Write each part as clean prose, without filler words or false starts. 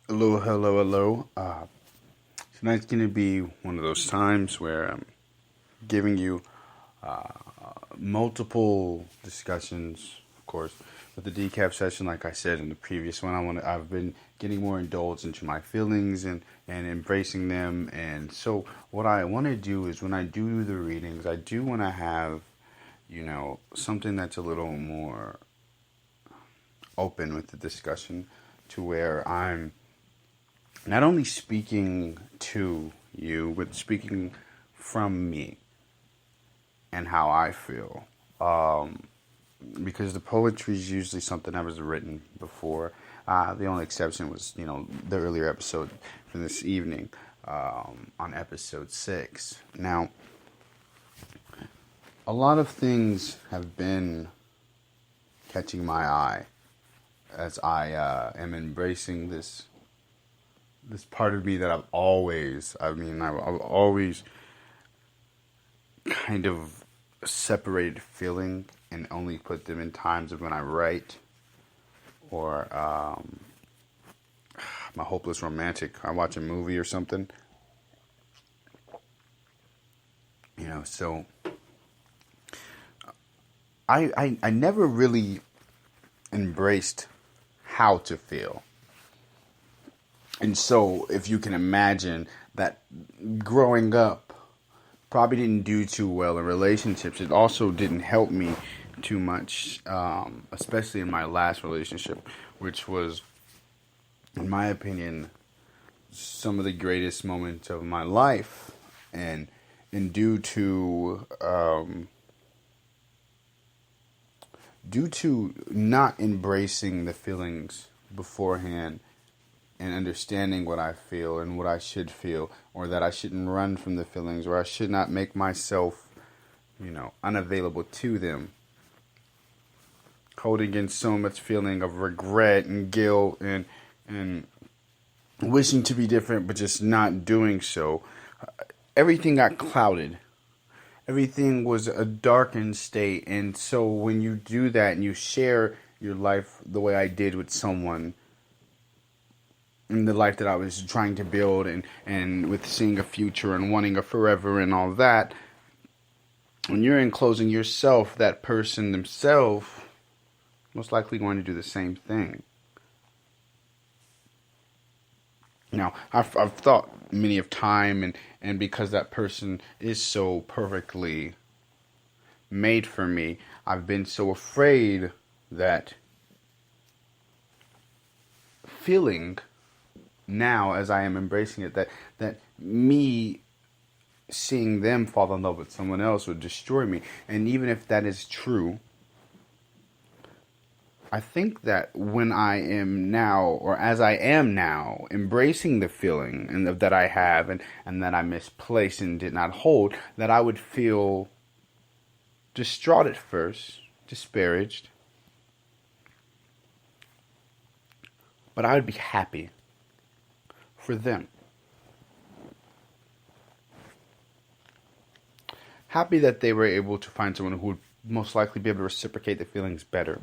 Hello, hello, hello. Tonight's going to be one of those times where I'm giving you multiple discussions, of course, with the decaf session. Like I said in the previous one, I've been getting more indulged into my feelings and embracing them. And so, what I want to do is when I do the readings, I do want to have, something that's a little more open with the discussion, to where I'm not only speaking to you, but speaking from me and how I feel. Because the poetry is usually something that was written before. The only exception was, the earlier episode from this evening, on episode 6. Now, a lot of things have been catching my eye as I am embracing this part of me that I've always kind of separated feeling and only put them in times of when I write, or I'm a hopeless romantic. I watch a movie or something, so I never really embraced how to feel. And so, if you can imagine that growing up probably didn't do too well in relationships, it also didn't help me too much, especially in my last relationship, which was, in my opinion, some of the greatest moments of my life. And due to not embracing the feelings beforehand, and understanding what I feel and what I should feel, or that I shouldn't run from the feelings, or I should not make myself, unavailable to them. Holding in so much feeling of regret and guilt and wishing to be different, but just not doing so. Everything got clouded. Everything was a darkened state. And so when you do that and you share your life the way I did with someone, in the life that I was trying to build, and with seeing a future and wanting a forever and all that, when you're enclosing yourself, that person themselves most likely going to do the same thing. Now, I've thought many of time, and because that person is so perfectly made for me, I've been so afraid that feeling now, as I am embracing it, that me seeing them fall in love with someone else would destroy me. And even if that is true, I think that when I am now, or as I am now, embracing the feeling and that I have and that I misplaced and did not hold, that I would feel distraught at first, disparaged, but I would be happy for them. Happy that they were able to find someone who would most likely be able to reciprocate the feelings better.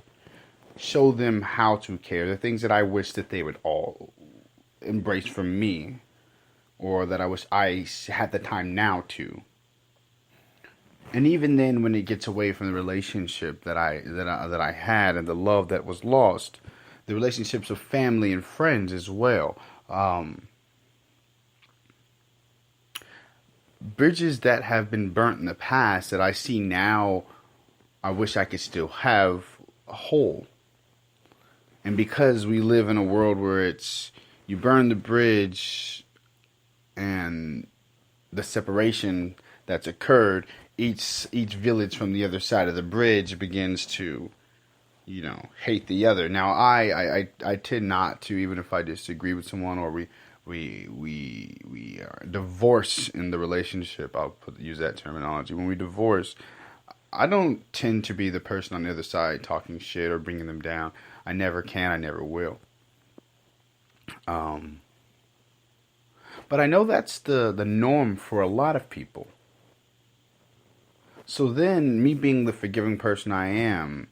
Show them how to care. The things that I wish that they would all embrace from me, or that I wish I had the time now to. And even then, when it gets away from the relationship that I had and the love that was lost, the relationships of family and friends as well. Bridges that have been burnt in the past that I see now, I wish I could still have a whole. And because we live in a world where it's, you burn the bridge and the separation that's occurred, each village from the other side of the bridge begins to, hate the other. Now, I tend not to, even if I disagree with someone, or we are divorce in the relationship. Use that terminology. When we divorce, I don't tend to be the person on the other side talking shit or bringing them down. I never can. I never will. But I know that's the norm for a lot of people. So then, me being the forgiving person I am,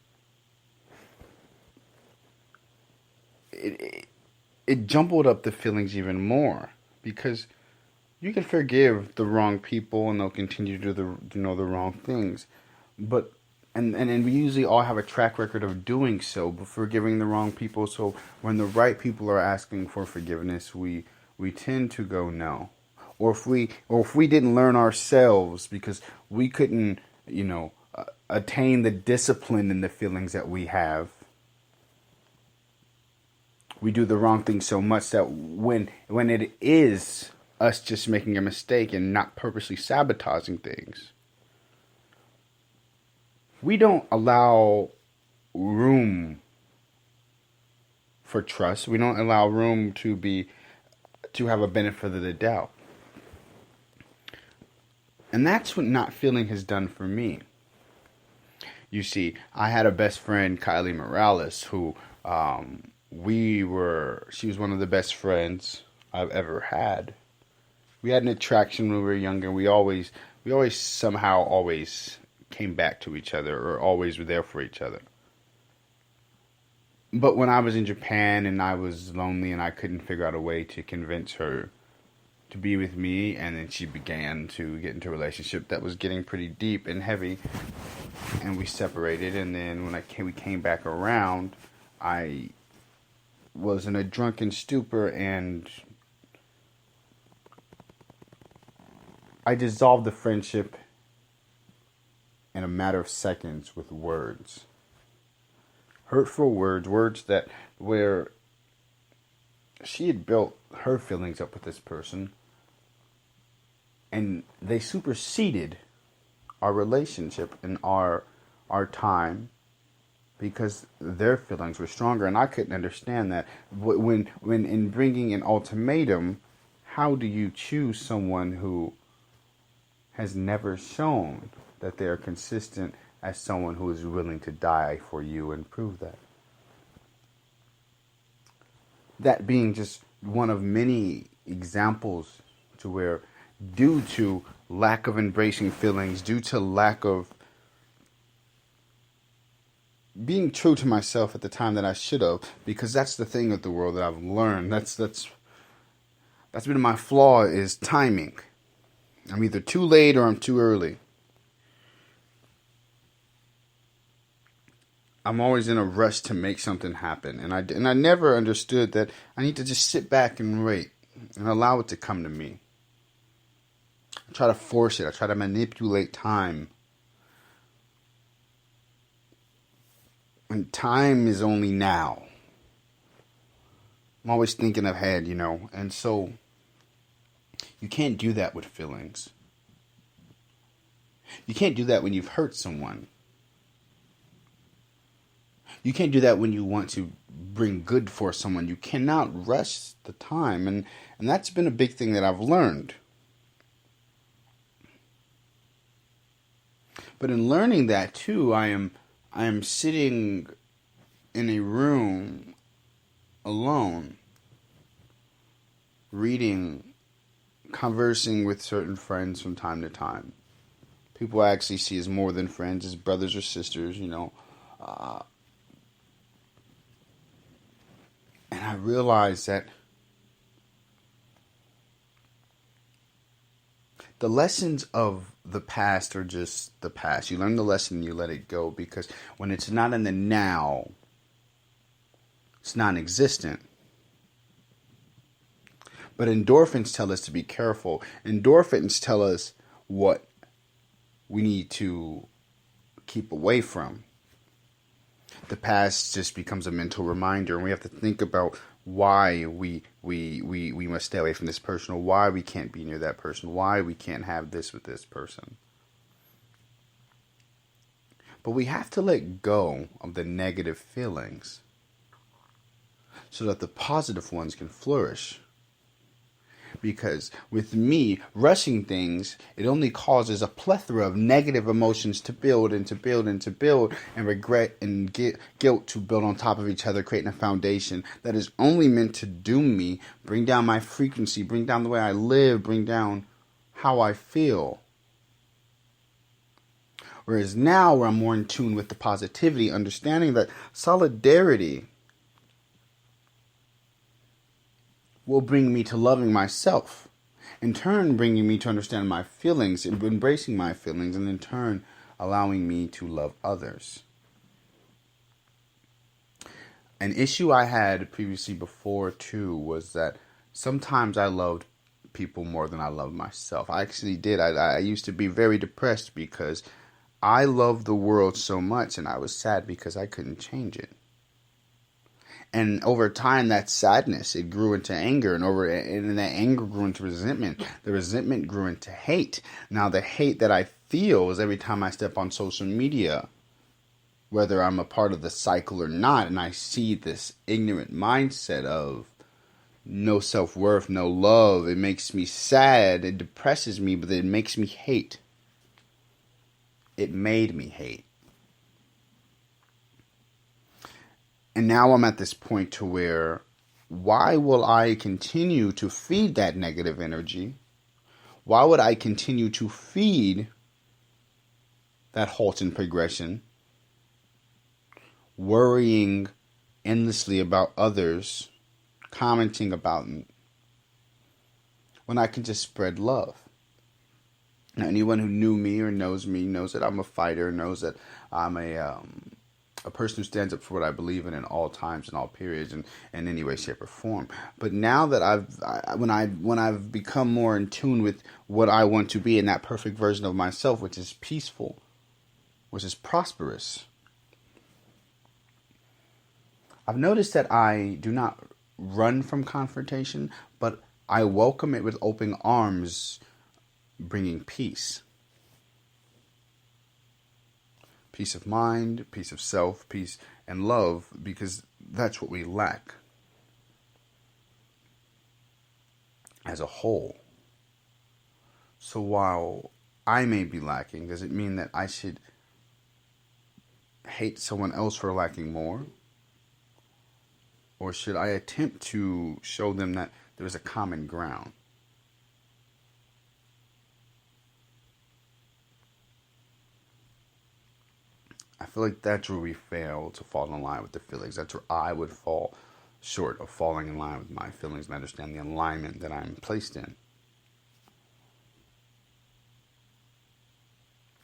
it jumbled up the feelings even more, because you can forgive the wrong people and they'll continue to do the wrong things, but and we usually all have a track record of doing so, but forgiving the wrong people. So when the right people are asking for forgiveness, we tend to go no. Or if we didn't learn ourselves because we couldn't, attain the discipline and the feelings that we have, we do the wrong thing so much that when it is us just making a mistake and not purposely sabotaging things, we don't allow room for trust. We don't allow room to have a benefit of the doubt. And that's what not feeling has done for me. You see, I had a best friend, Kylie Morales, who she was one of the best friends I've ever had. We had an attraction when we were younger. We always somehow always came back to each other, or always were there for each other. But when I was in Japan and I was lonely and I couldn't figure out a way to convince her to be with me, and then she began to get into a relationship that was getting pretty deep and heavy, and we separated. And then when we came back around, I was in a drunken stupor and I dissolved the friendship in a matter of seconds with words. Hurtful words that where she had built her feelings up with this person, and they superseded our relationship and our time, because their feelings were stronger, and I couldn't understand that. When in bringing an ultimatum, how do you choose someone who has never shown that they are consistent as someone who is willing to die for you and prove that? That being just one of many examples to where, due to lack of embracing feelings, due to lack of being true to myself at the time that I should have, because that's the thing with the world that I've learned. That's been my flaw, is timing. I'm either too late or I'm too early. I'm always in a rush to make something happen, and I never understood that I need to just sit back and wait and allow it to come to me. I try to force it. I try to manipulate time. And time is only now. I'm always thinking ahead, and so you can't do that with feelings. You can't do that when you've hurt someone. You can't do that when you want to bring good for someone. You cannot rush the time, and that's been a big thing that I've learned. But in learning that too, I am sitting in a room alone, reading, conversing with certain friends from time to time. People I actually see as more than friends, as brothers or sisters, and I realized that the lessons of the past are just the past. You learn the lesson and you let it go, because when it's not in the now, it's non-existent. But endorphins tell us to be careful. Endorphins tell us what we need to keep away from. The past just becomes a mental reminder, and we have to think about why we must stay away from this person, or why we can't be near that person, why we can't have this with this person. But we have to let go of the negative feelings so that the positive ones can flourish. Because with me, rushing things, it only causes a plethora of negative emotions to build and to build and to build, and regret and guilt to build on top of each other, creating a foundation that is only meant to doom me, bring down my frequency, bring down the way I live, bring down how I feel. Whereas now, where I'm more in tune with the positivity, understanding that solidarity will bring me to loving myself. In turn, bringing me to understand my feelings, embracing my feelings, and in turn, allowing me to love others. An issue I had previously before, too, was that sometimes I loved people more than I loved myself. I actually did. I used to be very depressed because I loved the world so much, and I was sad because I couldn't change it. And over time, that sadness, it grew into anger, and that anger grew into resentment. The resentment grew into hate. Now, the hate that I feel is every time I step on social media, whether I'm a part of the cycle or not, and I see this ignorant mindset of no self-worth, no love. It makes me sad. It depresses me, but it makes me hate. It made me hate. And now I'm at this point to where, why will I continue to feed that negative energy? Why would I continue to feed that halting progression? Worrying endlessly about others, commenting about them, when I can just spread love. Now, anyone who knew me or knows me knows that I'm a fighter, knows that I'm a person who stands up for what I believe in all times and all periods and in any way, shape, or form. But now that when I've become more in tune with what I want to be in that perfect version of myself, which is peaceful, which is prosperous, I've noticed that I do not run from confrontation, but I welcome it with open arms, bringing peace. Peace of mind, peace of self, peace and love, because that's what we lack as a whole. So while I may be lacking, does it mean that I should hate someone else for lacking more? Or should I attempt to show them that there is a common ground? I feel like that's where we fail to fall in line with the feelings. That's where I would fall short of falling in line with my feelings and understand the alignment that I'm placed in.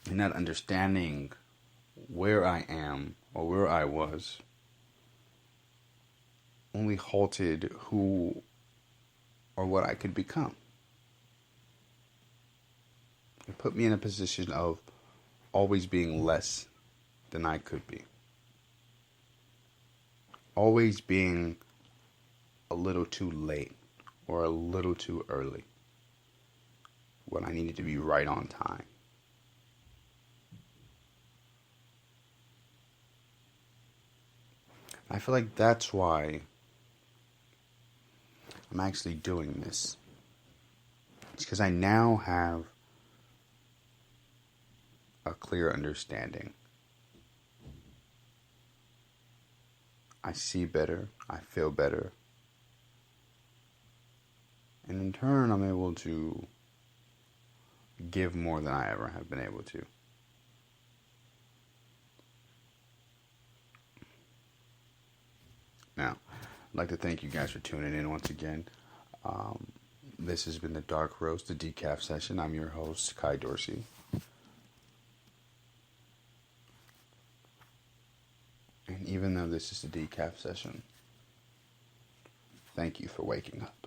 And not understanding where I am or where I was only halted who or what I could become. It put me in a position of always being less than I could be. Always being a little too late or a little too early when I needed to be right on time. I feel like that's why I'm actually doing this. It's because I now have a clear understanding. I see better, I feel better, and in turn I'm able to give more than I ever have been able to. Now, I'd like to thank you guys for tuning in once again. This has been the Dark Roast, the Decaf Session. I'm your host, Ky Dorsey. And even though this is a decaf session, thank you for waking up.